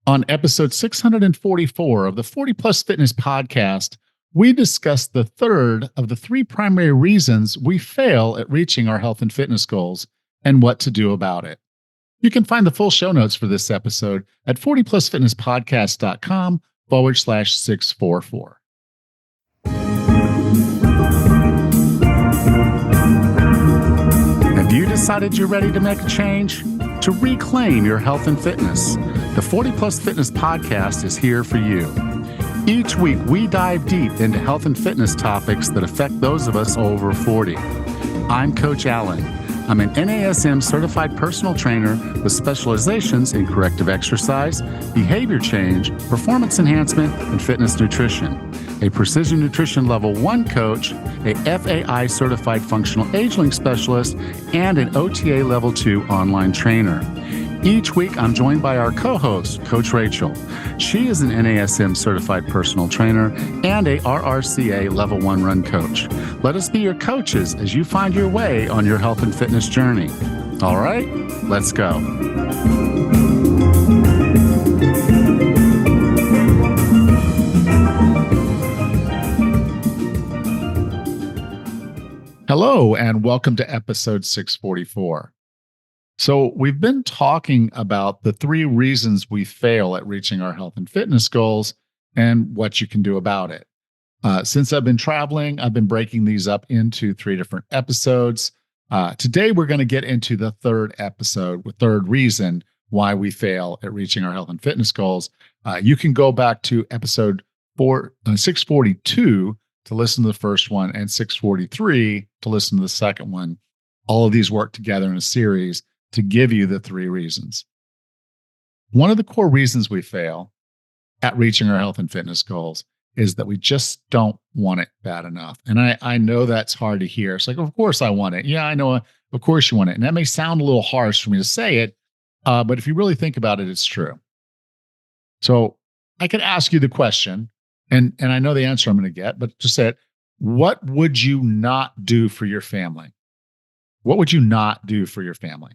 On episode 644 of the 40 Plus Fitness podcast, we discuss the third of the three primary reasons we fail at reaching our health and fitness goals and what to do about it. You can find the full show notes for this episode at 40plusfitnesspodcast.com/644. Have you decided you're ready to make a change? To reclaim your health and fitness, the 40 Plus Fitness podcast is here for you. Each week, we dive deep into health and fitness topics that affect those of us over 40. I'm Coach Allen. I'm an NASM certified personal trainer with specializations in corrective exercise, behavior change, performance enhancement, and fitness nutrition. A Precision Nutrition Level 1 coach, a FAI certified functional age-linked specialist, and an OTA Level 2 online trainer. Each week, I'm joined by our co-host, Coach Rachel. She is an NASM certified personal trainer and a RRCA Level 1 run coach. Let us be your coaches as you find your way on your health and fitness journey. All right, let's go. Hello, and welcome to episode 644. So we've been talking about the three reasons we fail at reaching our health and fitness goals and what you can do about it. Since I've been traveling, I've been breaking these up into three different episodes. Today, we're going to get into the third reason why we fail at reaching our health and fitness goals. You can go back to episode 642 to listen to the first one and 643 to listen to the second one. All of these work together in a series to give you the three reasons. One of the core reasons we fail at reaching our health and fitness goals is that we just don't want it bad enough. And I know that's hard to hear. It's like, of course I want it. Yeah, I know. Of course you want it. And that may sound a little harsh for me to say it, but if you really think about it, it's true. So I could ask you the question, and I know the answer I'm going to get, but just say it. What would you not do for your family? What would you not do for your family?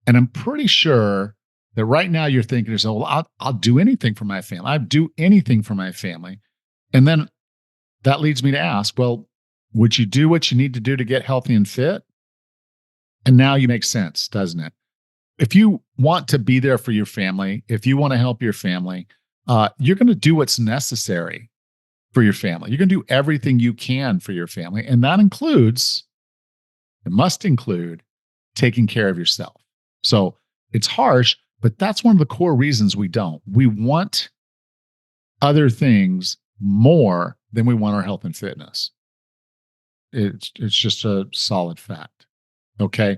And I'm pretty sure that right now you're thinking, well, I'll do anything for my family. I'd do anything for my family. And then that leads me to ask, well, would you do what you need to do to get healthy and fit? And now you make sense, doesn't it? If you want to be there for your family, if you want to help your family, you're going to do what's necessary for your family. You're going to do everything you can for your family. And that must include taking care of yourself. So it's harsh, but that's one of the core reasons we don't. We want other things more than we want our health and fitness. It's just a solid fact. Okay.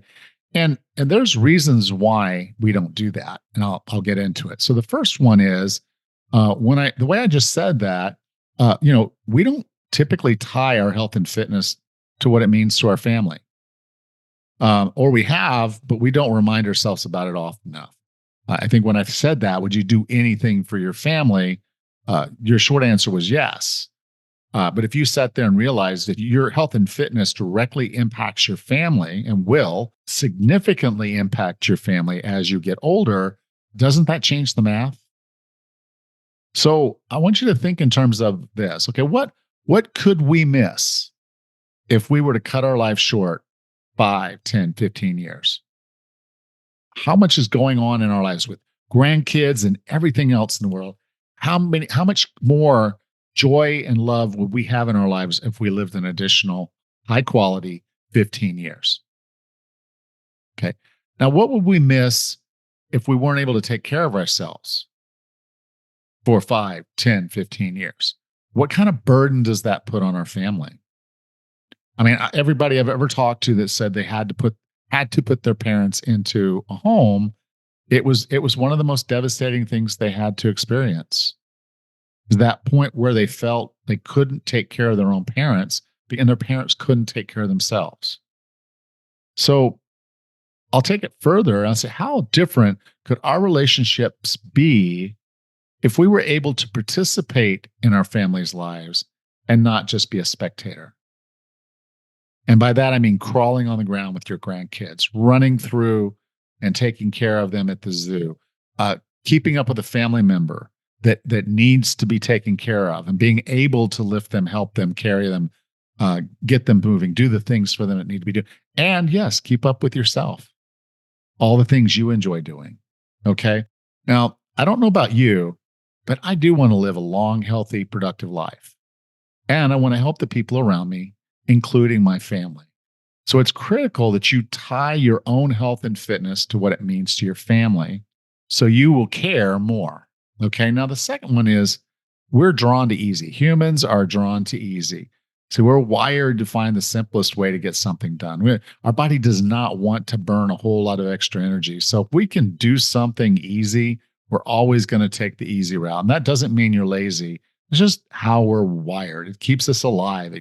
And there's reasons why we don't do that. And I'll get into it. So the first one is the way I just said that, we don't typically tie our health and fitness to what it means to our family. Or we have, but we don't remind ourselves about it often enough. I think when I've said that, would you do anything for your family? Your short answer was yes. But if you sat there and realized that your health and fitness directly impacts your family and will significantly impact your family as you get older, doesn't that change the math? So I want you to think in terms of this. Okay, what could we miss if we were to cut our life short 5, 10, 15 years? How much is going on in our lives with grandkids and everything else in the world? How much more joy and love would we have in our lives if we lived an additional high quality 15 years? Okay. Now, what would we miss if we weren't able to take care of ourselves for 5, 10, 15 years? What kind of burden does that put on our family? I mean, everybody I've ever talked to that said they had to put their parents into a home, it was one of the most devastating things they had to experience. That point where they felt they couldn't take care of their own parents, and their parents couldn't take care of themselves. So I'll take it further and I'll say, how different could our relationships be if we were able to participate in our families' lives and not just be a spectator? And by that, I mean crawling on the ground with your grandkids, running through and taking care of them at the zoo, keeping up with a family member that needs to be taken care of, and being able to lift them, help them, carry them, get them moving, do the things for them that need to be done. And yes, keep up with yourself, all the things you enjoy doing. Okay. Now, I don't know about you, but I do want to live a long, healthy, productive life. And I want to help the people around me, including my family. So it's critical that you tie your own health and fitness to what it means to your family so you will care more. Okay. Now, the second one is we're drawn to easy. Humans are drawn to easy. So we're wired to find the simplest way to get something done. Our body does not want to burn a whole lot of extra energy. So if we can do something easy, we're always going to take the easy route. And that doesn't mean you're lazy. It's just how we're wired. It keeps us alive.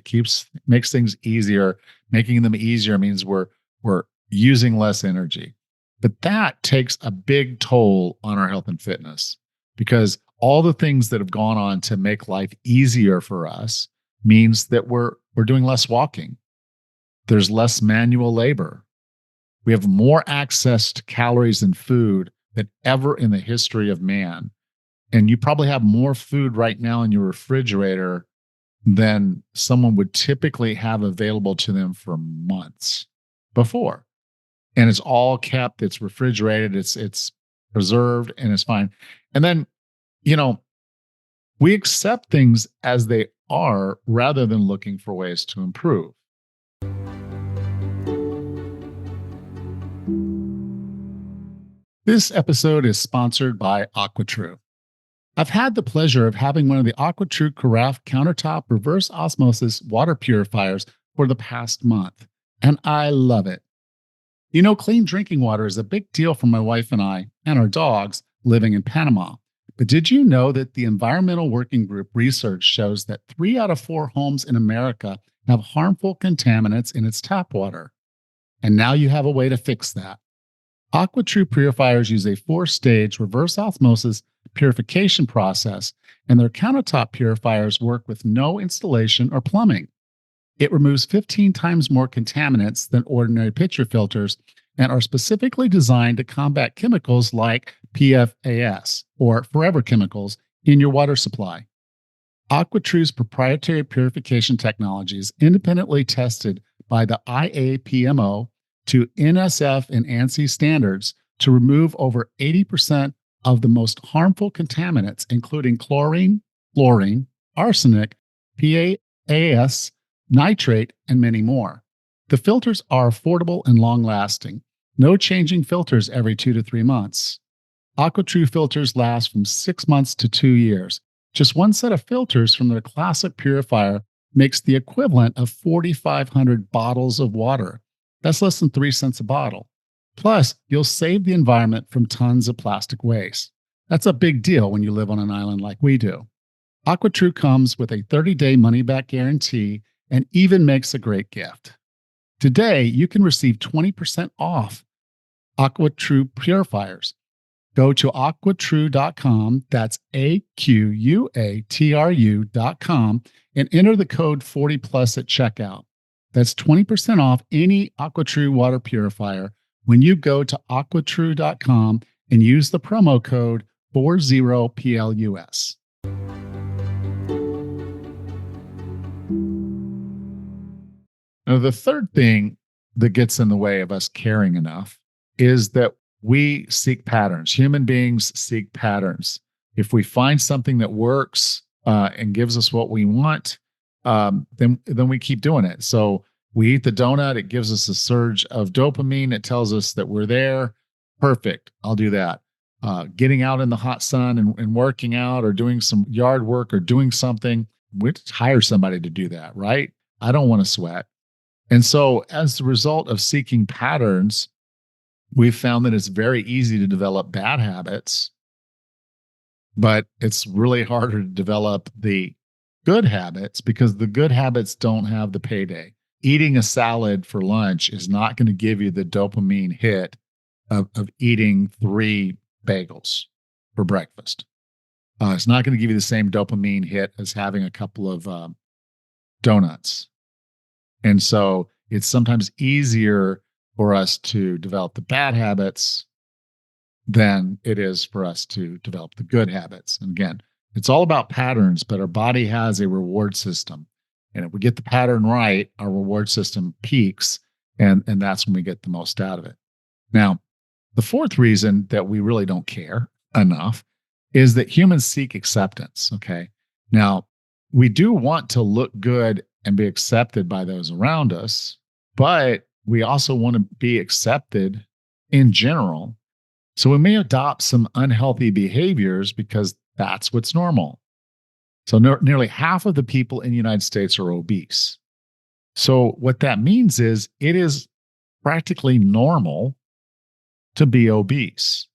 Makes things easier. Making them easier means we're using less energy. But that takes a big toll on our health and fitness, because all the things that have gone on to make life easier for us means that we're doing less walking. There's less manual labor. We have more access to calories and food than ever in the history of man. And you probably have more food right now in your refrigerator than someone would typically have available to them for months before. And it's all kept, it's refrigerated, it's preserved, and it's fine. And then, we accept things as they are rather than looking for ways to improve. This episode is sponsored by AquaTrue. I've had the pleasure of having one of the AquaTrue Carafe countertop reverse osmosis water purifiers for the past month, and I love it. Clean drinking water is a big deal for my wife and I and our dogs living in Panama. But did you know that the Environmental Working Group research shows that 3 out of 4 homes in America have harmful contaminants in its tap water? And now you have a way to fix that. AquaTrue purifiers use a 4-stage reverse osmosis purification process, and their countertop purifiers work with no installation or plumbing. It removes 15 times more contaminants than ordinary pitcher filters and are specifically designed to combat chemicals like PFAS, or forever chemicals, in your water supply. AquaTrue's proprietary purification technology is independently tested by the IAPMO to NSF and ANSI standards to remove over 80% of the most harmful contaminants, including chlorine, fluorine, arsenic, PFAS, nitrate, and many more. The filters are affordable and long-lasting. No changing filters every 2 to 3 months. AquaTrue filters last from 6 months to 2 years. Just one set of filters from their classic purifier makes the equivalent of 4,500 bottles of water. That's less than 3 cents a bottle. Plus, you'll save the environment from tons of plastic waste. That's a big deal when you live on an island like we do. AquaTrue comes with a 30-day money-back guarantee and even makes a great gift. Today, you can receive 20% off AquaTrue purifiers. Go to aquatrue.com, that's AQUATRU.com, and enter the code 40plus at checkout. That's 20% off any AquaTrue water purifier when you go to aquatrue.com and use the promo code 40PLUS. Now, the third thing that gets in the way of us caring enough is that we seek patterns. Human beings seek patterns. If we find something that works and gives us what we want, then we keep doing it. So we eat the donut, it gives us a surge of dopamine. It tells us that we're there. Perfect. I'll do that. Getting out in the hot sun and working out or doing some yard work or doing something, we'd hire somebody to do that, right? I don't want to sweat. And so as a result of seeking patterns, we've found that it's very easy to develop bad habits, but it's really harder to develop the good habits because the good habits don't have the payday. Eating a salad for lunch is not going to give you the dopamine hit of eating 3 bagels for breakfast. It's not going to give you the same dopamine hit as having a couple of donuts. And so it's sometimes easier for us to develop the bad habits than it is for us to develop the good habits. And again, it's all about patterns, but our body has a reward system. And if we get the pattern right, our reward system peaks, and that's when we get the most out of it. Now, the fourth reason that we really don't care enough is that humans seek acceptance. Okay. Now, we do want to look good and be accepted by those around us, but we also want to be accepted in general. So we may adopt some unhealthy behaviors because that's what's normal. So nearly half of the people in the United States are obese. So what that means is it is practically normal to be obese.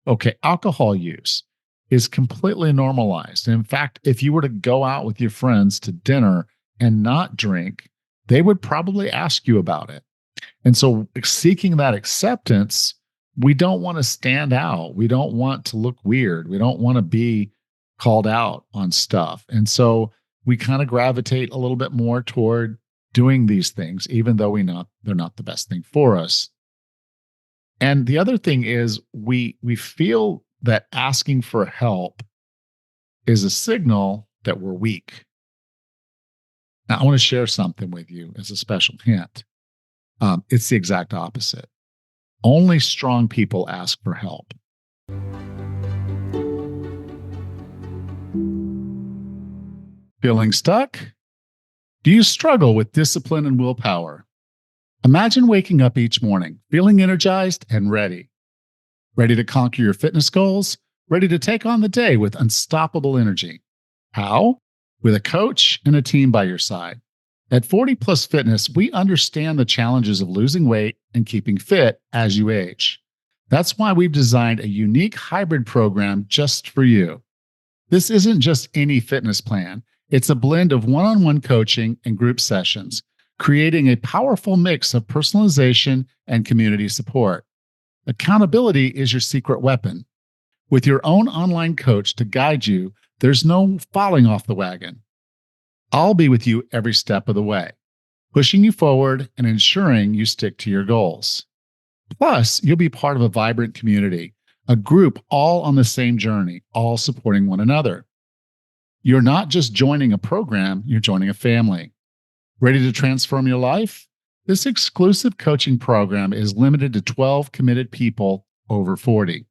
Okay, alcohol use is completely normalized. And in fact, if you were to go out with your friends to dinner and not drink, they would probably ask you about it. And so, seeking that acceptance, we don't want to stand out. We don't want to look weird. We don't want to be called out on stuff. And so, we kind of gravitate a little bit more toward doing these things, even though they're not the best thing for us. And the other thing is we feel that asking for help is a signal that we're weak. Now, I want to share something with you as a special hint. It's the exact opposite. Only strong people ask for help. Feeling stuck? Do you struggle with discipline and willpower? Imagine waking up each morning feeling energized and ready. Ready to conquer your fitness goals? Ready to take on the day with unstoppable energy? How? With a coach and a team by your side. At 40 Plus Fitness, we understand the challenges of losing weight and keeping fit as you age. That's why we've designed a unique hybrid program just for you. This isn't just any fitness plan. It's a blend of one-on-one coaching and group sessions, creating a powerful mix of personalization and community support. Accountability is your secret weapon. With your own online coach to guide you, there's no falling off the wagon. I'll be with you every step of the way, pushing you forward and ensuring you stick to your goals. Plus, you'll be part of a vibrant community, a group all on the same journey, all supporting one another. You're not just joining a program, you're joining a family. Ready to transform your life? This exclusive coaching program is limited to 12 committed people over 40.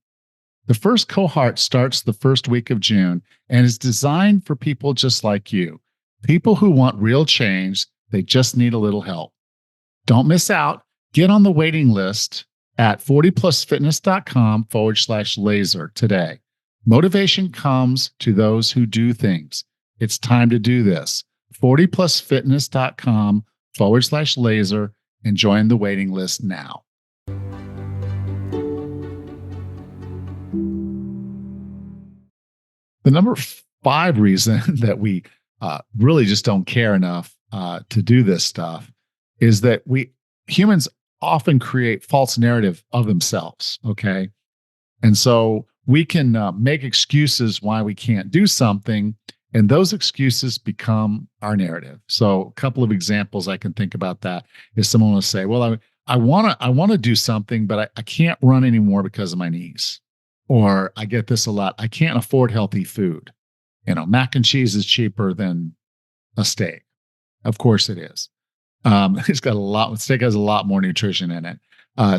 The first cohort starts the first week of June and is designed for people just like you, people who want real change. They just need a little help. Don't miss out. Get on the waiting list at 40plusfitness.com/laser today. Motivation comes to those who do things. It's time to do this. 40plusfitness.com/laser and join the waiting list now. The number 5 reason that we really just don't care enough to do this stuff is that humans often create false narrative of themselves. Okay. And so we can make excuses why we can't do something, and those excuses become our narrative. So a couple of examples I can think about that is someone will say, well, I want to do something, but I can't run anymore because of my knees. Or I get this a lot. I can't afford healthy food. Mac and cheese is cheaper than a steak. Of course it is. Steak has a lot more nutrition in it.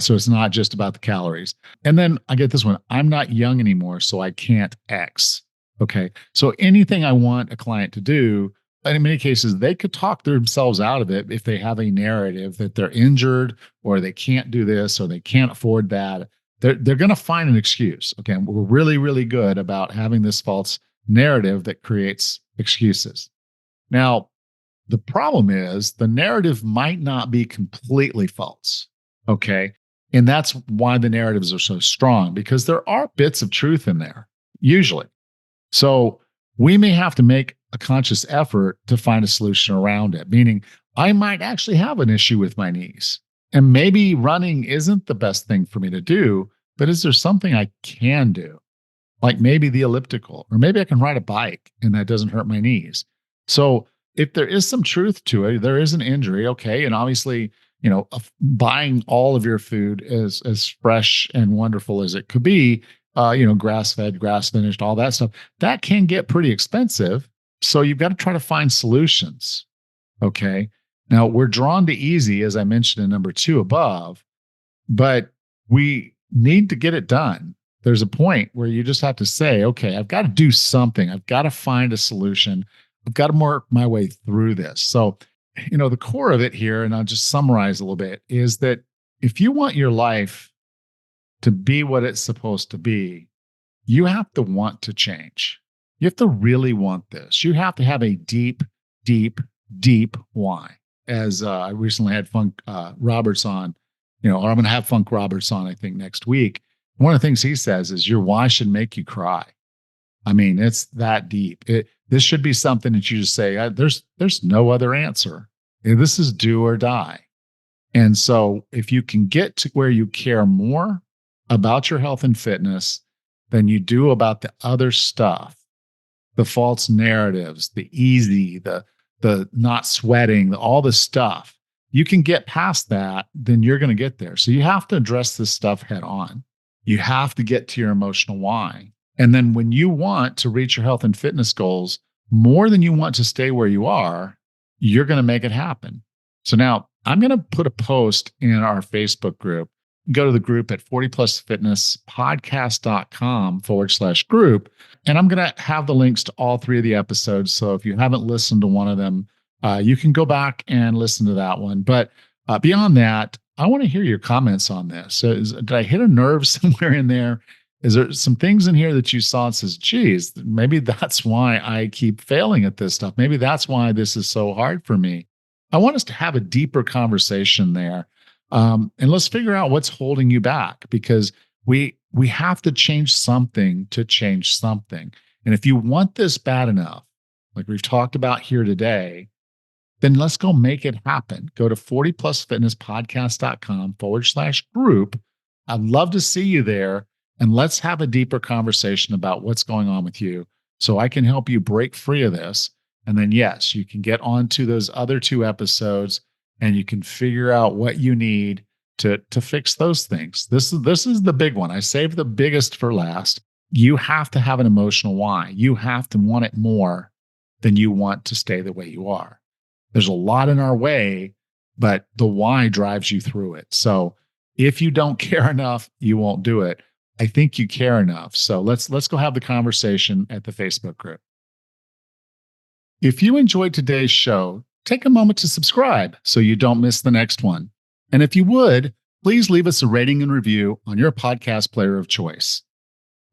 So it's not just about the calories. And then I get this one. I'm not young anymore, so I can't X. Okay. So anything I want a client to do, and in many cases, they could talk themselves out of it if they have a narrative that they're injured or they can't do this or they can't afford that. They're going to find an excuse. Okay. We're really, really good about having this false narrative that creates excuses. Now, the problem is the narrative might not be completely false. Okay. And that's why the narratives are so strong, because there are bits of truth in there, usually. So we may have to make a conscious effort to find a solution around it, meaning I might actually have an issue with my knees. And maybe running isn't the best thing for me to do, but is there something I can do? Like maybe the elliptical, or maybe I can ride a bike and that doesn't hurt my knees. So if there is some truth to it, there is an injury, okay. And obviously, buying all of your food as fresh and wonderful as it could be, grass fed, grass finished, all that stuff, that can get pretty expensive. So you've got to try to find solutions. Okay. Now we're drawn to easy, as I mentioned in number 2 above, but we need to get it done. There's a point where you just have to say, okay, I've got to do something. I've got to find a solution. I've got to work my way through this. So, the core of it here, and I'll just summarize a little bit, is that if you want your life to be what it's supposed to be, you have to want to change. You have to really want this. You have to have a deep, deep, deep why. As I recently had Funk Roberts on, or I'm going to have Funk Roberts on, I think, next week. One of the things he says is your why should make you cry. I mean, it's that deep. This should be something that you just say, there's no other answer. This is do or die. And so if you can get to where you care more about your health and fitness than you do about the other stuff, the false narratives, the easy, the not sweating, all the stuff, you can get past that, then you're going to get there. So you have to address this stuff head on. You have to get to your emotional why. And then when you want to reach your health and fitness goals more than you want to stay where you are, you're going to make it happen. So now I'm going to put a post in our Facebook group. Go to the group at 40plusfitnesspodcast.com/group. And I'm going to have the links to all 3 of the episodes. So if you haven't listened to one of them, you can go back and listen to that one. But beyond that, I want to hear your comments on this. So did I hit a nerve somewhere in there? Is there some things in here that you saw and says, geez, maybe that's why I keep failing at this stuff. Maybe that's why this is so hard for me. I want us to have a deeper conversation there. And let's figure out what's holding you back, because we have to change something to change something. And if you want this bad enough, like we've talked about here today, then let's go make it happen. Go to 40plusfitnesspodcast.com/group. I'd love to see you there. And let's have a deeper conversation about what's going on with you so I can help you break free of this. And then, yes, you can get onto those other 2 episodes and you can figure out what you need to fix those things. This is the big one. I saved the biggest for last. You have to have an emotional why. You have to want it more than you want to stay the way you are. There's a lot in our way, but the why drives you through it. So if you don't care enough, you won't do it. I think you care enough. So let's go have the conversation at the Facebook group. If you enjoyed today's show, take a moment to subscribe so you don't miss the next one. And if you would, please leave us a rating and review on your podcast player of choice.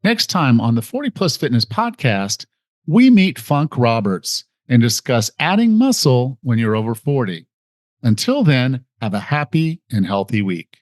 Next time on the 40 Plus Fitness Podcast, we meet Funk Roberts and discuss adding muscle when you're over 40. Until then, have a happy and healthy week.